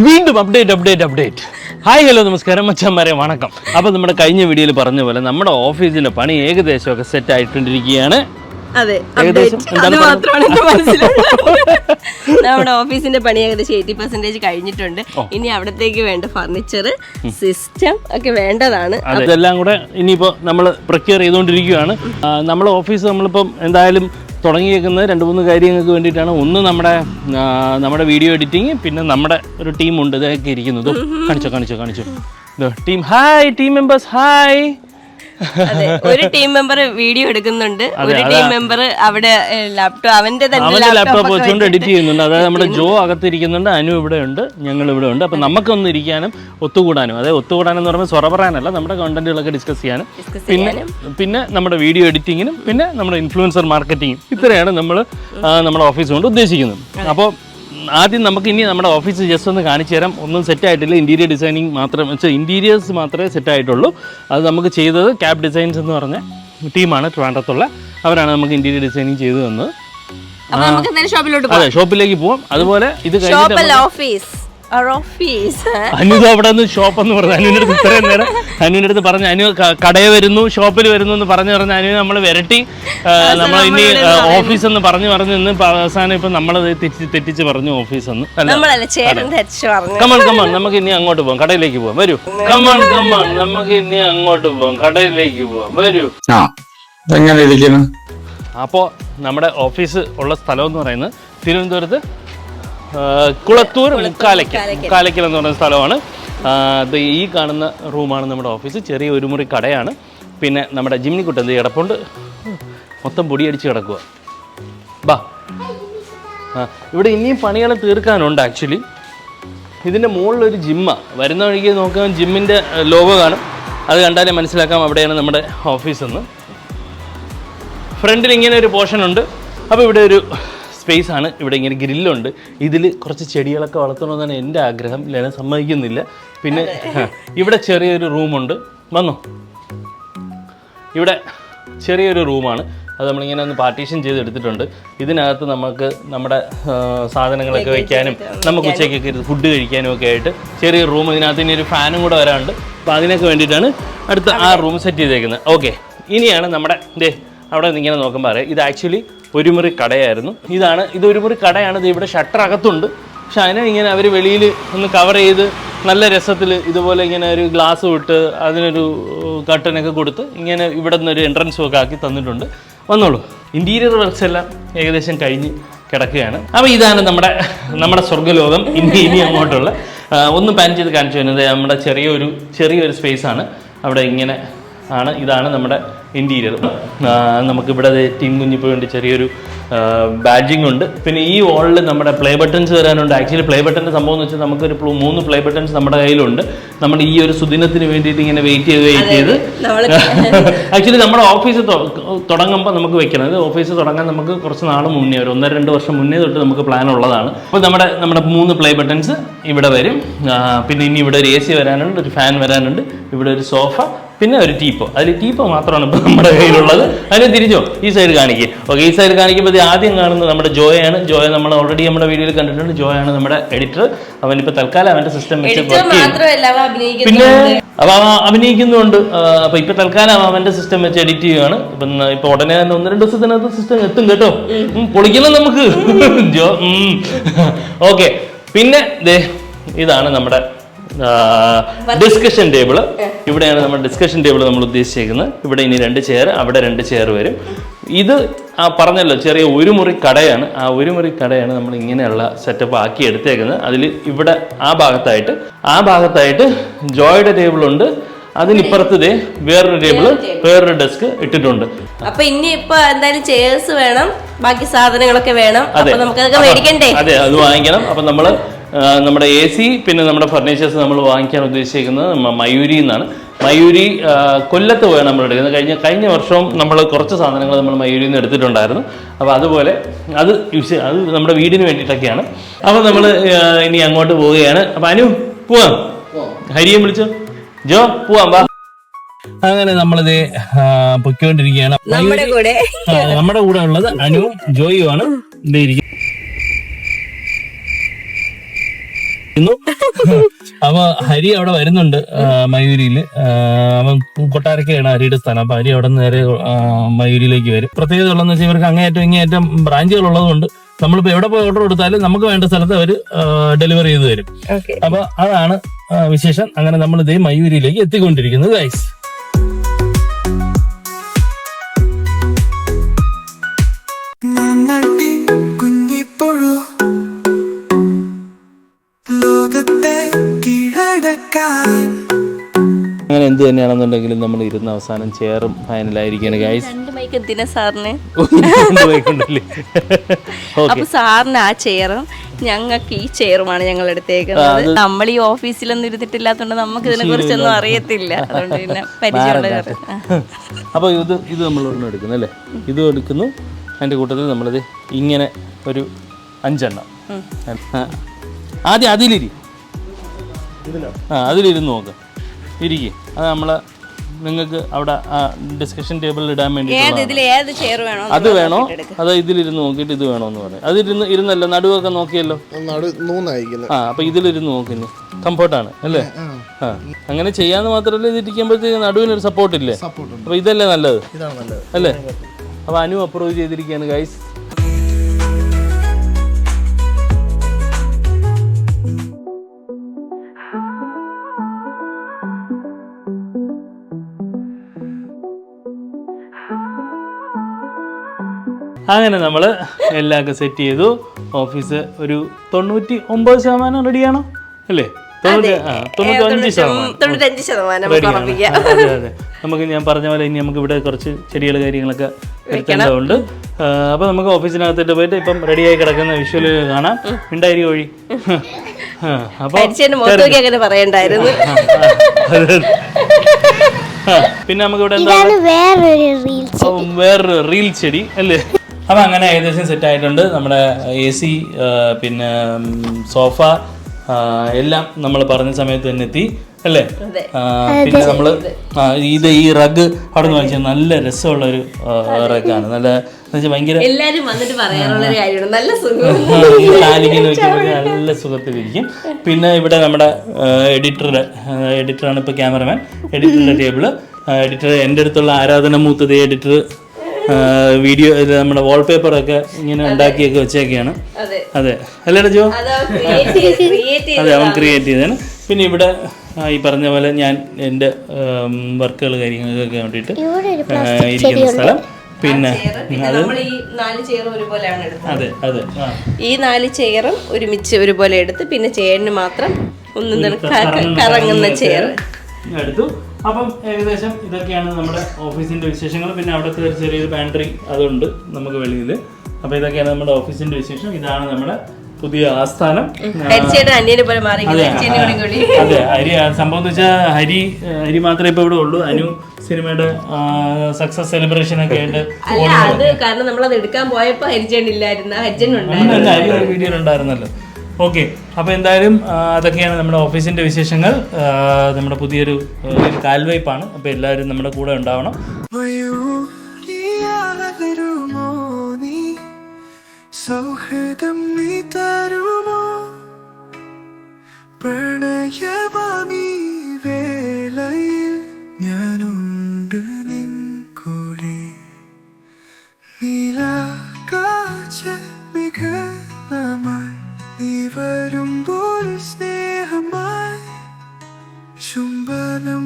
വീണ്ടും update. Hi hello നമസ്കാരം മച്ചാന്മാരെ വണക്കം. അപ്പോൾ നമ്മുടെ കഴിഞ്ഞ വീഡിയോയിൽ പറഞ്ഞ പോലെ നമ്മുടെ ഓഫീസിന്റെ പണി ഏകദേശമൊക്കെ സെറ്റ് ആയിട്ടിരിക്കുകയാണ്. അതെ, ഏകദേശം നമ്മുടെ ഓഫീസിന്റെ പണി ഏകദേശം 80% കഴിഞ്ഞിട്ടുണ്ട്. ഇനി അവിടത്തേക്ക് വേണ്ട ഫർണിച്ചർ, സിസ്റ്റം ഒക്കെ വേണ്ടതാണ്. അതെല്ലാം കൂടെ ഇനിയിപ്പോ നമ്മൾ പ്രൊക്യൂർ ചെയ്തുകൊണ്ടിരിക്കുകയാണ്. നമ്മുടെ ഓഫീസ് നമ്മളിപ്പം എന്തായാലും തുടങ്ങിയേക്കുന്നത് 2-3 കാര്യങ്ങൾക്ക് വേണ്ടിയിട്ടാണ്. ഒന്ന് നമ്മുടെ വീഡിയോ എഡിറ്റിങ്, പിന്നെ നമ്മുടെ ഒരു ടീമുണ്ട് ഇതൊക്കെ ഇരിക്കുന്നത്. കാണിച്ചോ team. Hi team members, hi. ഒരു ടീം മെമ്പർ വീഡിയോ എടുക്കുന്നുണ്ട്, ഒരു ടീം മെമ്പർ അവിടെ അവന്റെ ലാപ്ടോപ്പ് വെച്ചുകൊണ്ട് എഡിറ്റ് ചെയ്യുന്നുണ്ട്. അതായത് നമ്മുടെ ജോ അകത്തിരിക്കുന്നുണ്ട്, അനു ഇവിടെ ഉണ്ട്, ഞങ്ങൾ ഇവിടെ ഉണ്ട്. അപ്പം നമുക്കൊന്ന് ഇരിക്കാനും ഒത്തുകൂടാനും, അതായത് ഒത്തുകൂടാനും എന്ന് പറയുമ്പോൾ സ്വറ പറയാനല്ല, നമ്മുടെ കണ്ടന്റുകളൊക്കെ ഡിസ്കസ് ചെയ്യാനും, പിന്നെ നമ്മുടെ വീഡിയോ എഡിറ്റിങ്ങിനും, പിന്നെ നമ്മുടെ ഇൻഫ്ലുവൻസർ മാർക്കറ്റിങ്ങും. ഇത്രയാണ് നമ്മൾ നമ്മുടെ ഓഫീസ് കൊണ്ട് ഉദ്ദേശിക്കുന്നത്. അപ്പോൾ ആദ്യം നമുക്ക് ഇനി നമ്മുടെ ഓഫീസ് ജസ്റ്റ് ഒന്ന് കാണിച്ചു തരാം. ഒന്നും സെറ്റ് ആയിട്ടില്ല, ഇൻറ്റീരിയർ ഡിസൈനിങ് മാത്രം വെച്ചാൽ ഇൻറ്റീരിയേഴ്സ് മാത്രമേ സെറ്റ് ആയിട്ടുള്ളൂ. അത് നമുക്ക് ചെയ്തത് ക്യാബ് ഡിസൈൻസ് എന്ന് പറഞ്ഞ ടീമാണ് ട്രിവാൻഡ്രത്തുള്ള. അവരാണ് നമുക്ക് ഇൻറ്റീരിയർ ഡിസൈനിങ് ചെയ്തു തന്നത്. അതെ, ഷോപ്പിലേക്ക് പോവാം. അതുപോലെ ഇത് അനു അവിടെ നിന്ന് ഷോപ്പ് എന്ന് പറഞ്ഞു. അനുവിൻ്റെ അടുത്ത് ഇത്രയും നേരം അനുവിൻ്റെ അടുത്ത് പറഞ്ഞു, അനു കടയിൽ വരുന്നു, ഷോപ്പിൽ വരുന്നു എന്ന് പറഞ്ഞു അനു നമ്മൾ വിരട്ടി. നമ്മൾ ഇനി ഓഫീസ് എന്ന് പറഞ്ഞു നിന്ന് അവസാനം ഇപ്പൊ നമ്മൾ തെറ്റിച്ച് പറഞ്ഞു ഓഫീസ് എന്ന്. കമൺ നമുക്ക് ഇനി അങ്ങോട്ട് പോവാം, കടയിലേക്ക് പോവാം, വരൂ. കമൺ നമുക്ക് ഇനി അങ്ങോട്ട് പോവാം, കടയിലേക്ക് പോവാം, വരൂ. അപ്പോൾ നമ്മുടെ ഓഫീസ് ഉള്ള സ്ഥലം എന്ന് പറയുന്നത് തിരുവനന്തപുരത്ത് കുളത്തൂർ മുക്കാലയ്ക്കൽ എന്ന് പറയുന്ന സ്ഥലമാണ്. ഈ കാണുന്ന റൂമാണ് നമ്മുടെ ഓഫീസ്. ചെറിയ ഒരു മുറി കടയാണ്. പിന്നെ നമ്മുടെ ജിമ്മിക്കുട്ടൻ എന്ത് കിടപ്പുണ്ട്, മൊത്തം പൊടിയടിച്ച് കിടക്കുക. ബാ, ഇവിടെ ഇനിയും പണികൾ തീർക്കാനുണ്ട്. ആക്ച്വലി ഇതിൻ്റെ മുകളിലൊരു ജിമ്മാണ്. വരുന്ന വഴിക്ക് നോക്കാൻ ജിമ്മിൻ്റെ ലോഗോ കാണും, അത് കണ്ടാലേ മനസ്സിലാക്കാം അവിടെയാണ് നമ്മുടെ ഓഫീസെന്ന്. ഫ്രണ്ടിൽ ഇങ്ങനെ ഒരു പോർഷൻ ഉണ്ട്. അപ്പോൾ ഇവിടെ ഒരു സ്പേസ് ആണ്. ഇവിടെ ഇങ്ങനെ ഗ്രില്ലുണ്ട്. ഇതിൽ കുറച്ച് ചെടികളൊക്കെ വളർത്തണമെന്നാണ് എൻ്റെ ആഗ്രഹം. ലെന സമ്മതിക്കുന്നില്ല. പിന്നെ ഇവിടെ ചെറിയൊരു റൂമുണ്ട്. വന്നോ, ഇവിടെ ചെറിയൊരു റൂമാണ്. അത് നമ്മളിങ്ങനെ ഒന്ന് പാർട്ടീഷൻ ചെയ്തെടുത്തിട്ടുണ്ട്. ഇതിനകത്ത് നമുക്ക് നമ്മുടെ സാധനങ്ങളൊക്കെ വയ്ക്കാനും നമുക്ക് ഉച്ചയ്ക്കൊക്കെ ഫുഡ് കഴിക്കാനും ഒക്കെ ആയിട്ട് ചെറിയൊരു റൂം. ഇതിനകത്ത് ഇനി ഒരു ഫാനും കൂടെ വരാനുണ്ട്. അപ്പോൾ അതിനൊക്കെ വേണ്ടിയിട്ടാണ് അടുത്ത ആ റൂം സെറ്റ് ചെയ്തേക്കുന്നത്. ഓക്കെ, ഇനിയാണ് നമ്മുടെ അവിടെ ഇങ്ങനെ നോക്കുമ്പോൾ അറിയാം, ഇത് ആക്ച്വലി ഒരു മുറി കടയായിരുന്നു. ഇത് ഒരു മുറി കടയാണ്. ഇത് ഇവിടെ ഷട്ടർ അകത്തുണ്ട്. പക്ഷെ അതിനെ ഇങ്ങനെ അവർ വെളിയിൽ ഒന്ന് കവർ ചെയ്ത് നല്ല രസത്തിൽ ഇതുപോലെ ഇങ്ങനെ ഒരു ഗ്ലാസ് വിട്ട് അതിനൊരു കട്ടനൊക്കെ കൊടുത്ത് ഇങ്ങനെ ഇവിടെ നിന്നൊരു എൻട്രൻസും ഒക്കെ ആക്കി തന്നിട്ടുണ്ട്. വന്നോളൂ. ഇൻറ്റീരിയർ വർക്ക്സ് എല്ലാം ഏകദേശം കഴിഞ്ഞ് കിടക്കുകയാണ്. അപ്പോൾ ഇതാണ് നമ്മുടെ സ്വർഗ്ഗലോകം. ഇനി അങ്ങോട്ടുള്ള ഒന്ന് പാൻ ചെയ്ത് കാണിച്ചു വരുന്നത് നമ്മുടെ ചെറിയൊരു സ്പേസാണ്. അവിടെ ഇങ്ങനെ ആണ്. ഇതാണ് നമ്മുടെ ഇൻറ്റീരിയർ. നമുക്കിവിടെ ടീം കുഞ്ഞിപ്പോൾ വേണ്ടി ചെറിയൊരു ബാഡ്ജിങ് ഉണ്ട്. പിന്നെ ഈ വാളിൽ നമ്മുടെ പ്ലേ ബട്ടൺസ് വരാനുണ്ട്. ആക്ച്വലി പ്ലേ ബട്ടൻ്റെ സംഭവം എന്ന് വെച്ചാൽ നമുക്കൊരു 3 പ്ലേ ബട്ടൺസ് നമ്മുടെ കയ്യിലുണ്ട്. നമ്മൾ ഈ ഒരു സുദിനത്തിന് വേണ്ടിയിട്ട് ഇങ്ങനെ വെയിറ്റ് ചെയ്ത് ആക്ച്വലി നമ്മുടെ ഓഫീസ് തുടങ്ങുമ്പോൾ നമുക്ക് വെക്കണം. ഇത് ഓഫീസ് തുടങ്ങാൻ നമുക്ക് കുറച്ച് നാൾ മുന്നേ, ഒരു 1-2 വർഷം മുന്നേ തൊട്ട് നമുക്ക് പ്ലാൻ ഉള്ളതാണ്. അപ്പോൾ നമ്മുടെ 3 പ്ലേ ബട്ടൺസ് ഇവിടെ വരും. പിന്നെ ഇനി ഇവിടെ ഒരു AC വരാനുണ്ട്, ഒരു ഫാൻ വരാനുണ്ട്, ഇവിടെ ഒരു സോഫ, പിന്നെ ഒരു ടീപ്പോ. അതിൽ ടീപ്പോ മാത്രമാണ് ഇപ്പോൾ നമ്മുടെ കയ്യിലുള്ളത്. അതിന് തിരിച്ചോ ഈ സൈഡ് കാണിക്കുക. ഓക്കെ, ഈ സൈഡ് കാണിക്കുമ്പോൾ ആദ്യം കാണുന്നത് നമ്മുടെ ജോയാണ്. ജോയ നമ്മൾ ഓൾറെഡി നമ്മുടെ വീഡിയോയിൽ കണ്ടിട്ടുണ്ട്. ജോയാണ് നമ്മുടെ എഡിറ്റർ. അവനിപ്പോൾ തൽക്കാലം അവൻ്റെ സിസ്റ്റം വെച്ച് പിന്നെ അഭിനയിക്കുന്നുണ്ട്. അപ്പോൾ ഇപ്പോൾ തൽക്കാലം അവൻ്റെ സിസ്റ്റം വെച്ച് എഡിറ്റ് ചെയ്യുകയാണ്. ഇപ്പം ഉടനെ തന്നെ 1-2 ദിവസത്തിനകത്ത് സിസ്റ്റം എത്തും കേട്ടോ. പൊളിക്കണം നമുക്ക് ജോ. ഓക്കെ, പിന്നെ ഇതാണ് നമ്മുടെ ഡിസ്കഷൻ ടേബിള്. ഇവിടെയാണ് നമ്മുടെ ഡിസ്കഷൻ ടേബിൾ നമ്മൾ ഉദ്ദേശിച്ചേക്കുന്നത്. ഇവിടെ ഇനി 2 ചെയർ, അവിടെ 2 ചെയർ വരും. ഇത് പറഞ്ഞല്ലോ ചെറിയ ഒരു മുറി കടയാണ്. ആ ഒരു മുറി കടയാണ് നമ്മൾ ഇങ്ങനെയുള്ള സെറ്റപ്പ് ആക്കി എടുത്തേക്കുന്നത്. അതിൽ ഇവിടെ ആ ഭാഗത്തായിട്ട് ജോയുടെ ടേബിളുണ്ട്. അതിനിപ്പുറത്ത് വേറൊരു ടേബിള്, വേറൊരു ഡെസ്ക് ഇട്ടിട്ടുണ്ട്. അപ്പൊ ഇനി ഇപ്പൊ എന്തായാലും ചെയർസ് വേണം, ബാക്കി സാധനങ്ങളൊക്കെ വേണം. നമുക്കതൊക്കെ മേടിക്കണ്ടേ? അതെ, അത് വാങ്ങിക്കണം. അപ്പൊ നമ്മുടെ AC പിന്നെ നമ്മുടെ ഫർണിച്ചേഴ്സ് നമ്മൾ വാങ്ങിക്കാൻ ഉദ്ദേശിക്കുന്നത് മയൂരി എന്നാണ്. മയൂരി കൊല്ലത്ത് പോയാണ് നമ്മൾ എടുക്കുന്നത്. കഴിഞ്ഞ വർഷവും നമ്മൾ കുറച്ച് സാധനങ്ങൾ നമ്മൾ മയൂരിയിൽ നിന്ന് എടുത്തിട്ടുണ്ടായിരുന്നു. അപ്പോൾ അതുപോലെ അത് നമ്മുടെ വീടിന് വേണ്ടിയിട്ടൊക്കെയാണ്. അപ്പോൾ നമ്മൾ ഇനി അങ്ങോട്ട് പോവുകയാണ്. അപ്പം അനു പോവാം, ഹരിയെ വിളിച്ചോ, ജോ പോവാം വാ. അങ്ങനെ നമ്മളിത് പൊയ്ക്കൊണ്ടിരിക്കുകയാണ്. നമ്മുടെ കൂടെ ഉള്ളത് അനുവും ജോയിയുമാണ്. അപ്പൊ ഹരി അവിടെ വരുന്നുണ്ട് മയൂരിയില്. അവൻ കൊട്ടാരക്കയാണ് ഹരിയുടെ സ്ഥലം. അപ്പൊ ഹരി അവിടെ നിന്ന് നേരെ മയൂരിയിലേക്ക് വരും. പ്രത്യേകത ഉള്ളതെന്ന് വെച്ചാൽ ഇവർക്ക് അങ്ങേയറ്റം ഇങ്ങേയറ്റം ബ്രാഞ്ചുകൾ ഉള്ളതുകൊണ്ട് നമ്മളിപ്പോ എവിടെ പോയി ഓർഡർ കൊടുത്താലും നമുക്ക് വേണ്ട സ്ഥലത്ത് അവർ ഡെലിവറി ചെയ്ത് തരും. അപ്പൊ അതാണ് വിശേഷം. അങ്ങനെ നമ്മൾ ഇതേ മയൂരിയിലേക്ക് എത്തിക്കൊണ്ടിരിക്കുന്നത് ഗൈസ്. അങ്ങനെ എന്ത് തന്നെയാണെന്നുണ്ടെങ്കിലും നമ്മൾ ഇരുന്ന അവസാനം ചെയറും ഫൈനലായിരിക്കാണ് ഗൈസ്. അപ്പൊ സാറിന് ആ ചെയറും ഞങ്ങൾക്ക് ഈ ചെയറുമാണ് ഞങ്ങൾ എടുത്തേക്കുന്നത്. നമ്മൾ ഈ ഓഫീസിലൊന്നും ഇരുന്നിട്ടില്ലാത്തോണ്ട് നമുക്ക് ഇതിനെ കുറിച്ചൊന്നും അറിയത്തില്ല. അതുകൊണ്ട് പിന്നെ പരിചയമുള്ള. അപ്പൊ ഇത് നമ്മൾ ഒരെണ്ണം എടുക്കുന്നു അല്ലേ? ഇത് എടുക്കുന്നു. അതിന്റെ കൂട്ടത്തിൽ നമ്മളിത് ഇങ്ങനെ ഒരു 5 എണ്ണം ആദ്യം അതിലിരുന്ന് നോക്കാം. ഇരിക്കും. അത് നമ്മളെ നിങ്ങൾക്ക് അവിടെ ഡിസ്കഷൻ ടേബിളിൽ ഇടാൻ വേണ്ടി അത് വേണോ അതോ ഇതിലിരുന്ന് നോക്കിയിട്ട് ഇത് വേണോന്ന് പറയാം. അത് ഇരുന്നല്ലോ നടുവൊക്കെ നോക്കിയല്ലോ. അപ്പൊ ഇതിലിരുന്ന് നോക്കുന്നു. കംഫർട്ടാണ് അല്ലേ? അങ്ങനെ ചെയ്യാന്ന് മാത്രമല്ല, ഇത് ഇരിക്കുമ്പോഴത്തേക്ക് നടുവിനൊരു സപ്പോർട്ട് ഇല്ലേ? അപ്പൊ ഇതല്ലേ നല്ലത് അല്ലേ? അപ്പൊ അനു അപ്രൂവ് ചെയ്തിരിക്കുകയാണ് ഗൈസ്. അങ്ങനെ നമ്മൾ എല്ലാം സെറ്റ് ചെയ്തു. ഓഫീസ് ഒരു 99% റെഡിയാണോ അല്ലേ? 95%. അതെ. നമുക്ക് ഞാൻ പറഞ്ഞ പോലെ ഇനി നമുക്ക് ഇവിടെ കുറച്ച് ചെടികൾ കാര്യങ്ങളൊക്കെ വെക്കേണ്ടതുണ്ട്. അപ്പൊ നമുക്ക് ഓഫീസിനകത്തിട്ട് പോയിട്ട് ഇപ്പം റെഡിയായി കിടക്കുന്ന വിഷ്വല് കാണാം. മിണ്ടായി കോഴി. അപ്പൊ പിന്നെ നമുക്ക് ഇവിടെ എന്താ വേറൊരു റീൽ ചെടി അല്ലേ? അപ്പൊ അങ്ങനെ ഏകദേശം സെറ്റ് ആയിട്ടുണ്ട്. നമ്മുടെ AC പിന്നെ സോഫ എല്ലാം നമ്മൾ പറഞ്ഞ സമയത്ത് തന്നെ എത്തി അല്ലേ? പിന്നെ നമ്മള് ഈ റഗ് അവിടെ നിന്ന് വാങ്ങിച്ചാൽ നല്ല രസമുള്ള ഒരു റഗാണ്. നല്ല ഭയങ്കര നല്ല സുഖത്തിലിരിക്കും. പിന്നെ ഇവിടെ നമ്മുടെ എഡിറ്ററാണ് ഇപ്പൊ ക്യാമറമാൻ. എഡിറ്ററിന്റെ ടേബിള്, എഡിറ്റർ എൻ്റെ അടുത്തുള്ള ആരാധന മൂത്തത് എഡിറ്റർ വീഡിയോ നമ്മുടെ വാൾപേപ്പറൊക്കെ ഇങ്ങനെ ഉണ്ടാക്കിയൊക്കെ വെച്ചേക്കാണ്. അതെ അല്ലേ ജോ? അതെ, അവൻ ക്രിയേറ്റ് ചെയ്തതാണ്. പിന്നെ ഇവിടെ ഈ പറഞ്ഞ പോലെ ഞാൻ എൻ്റെ വർക്കുകൾ കാര്യങ്ങൾക്കൊക്കെ വേണ്ടിയിട്ട് ഇരിക്കുന്ന സ്ഥലം. പിന്നെ അതെ അതെ, ഈ 4 ചെയറും ഒരുമിച്ച് ഒരുപോലെ എടുത്ത് പിന്നെ ചെയറിന് മാത്രം കറങ്ങുന്ന ചെയർ എടുത്തു. അപ്പം ഏകദേശം ഇതൊക്കെയാണ് നമ്മുടെ ഓഫീസിന്റെ വിശേഷങ്ങൾ. പിന്നെ അവിടുത്തെ ഒരു ചെറിയൊരു പാൻട്രി അതുണ്ട് നമുക്ക് വെളിയിൽ. അപ്പൊ ഇതൊക്കെയാണ് നമ്മുടെ ഓഫീസിന്റെ വിശേഷം. ഇതാണ് നമ്മുടെ പുതിയ ആസ്ഥാനം. അതെ, ഹരി സംഭവം എന്ന് വെച്ചാൽ ഹരി മാത്രമേ ഇപ്പൊ ഇവിടെ ഉള്ളൂ. അനു സിനിമയുടെ സക്സസ് സെലിബ്രേഷൻ ഒക്കെ ആയിട്ട് കാരണം നമ്മളത് എടുക്കാൻ പോയപ്പോ വീഡിയോ ഉണ്ടായിരുന്നല്ലോ. ഓക്കെ, അപ്പൊ എന്തായാലും അതൊക്കെയാണ് നമ്മുടെ ഓഫീസിന്റെ വിശേഷങ്ങൾ. നമ്മുടെ പുതിയൊരു കാൽവയ്പ്പാണ്. അപ്പൊ എല്ലാവരും നമ്മുടെ കൂടെ ഉണ്ടാവണം. സൗഹൃദം നീ തരുമോ പ്രണയമാമി വേളയിൽ ഞാനുണ്ട് നിൻ കൂടെ നീലാകാശ മികമായി നീ വരുമ്പോൾ സ്നേഹമായി ചുംബനം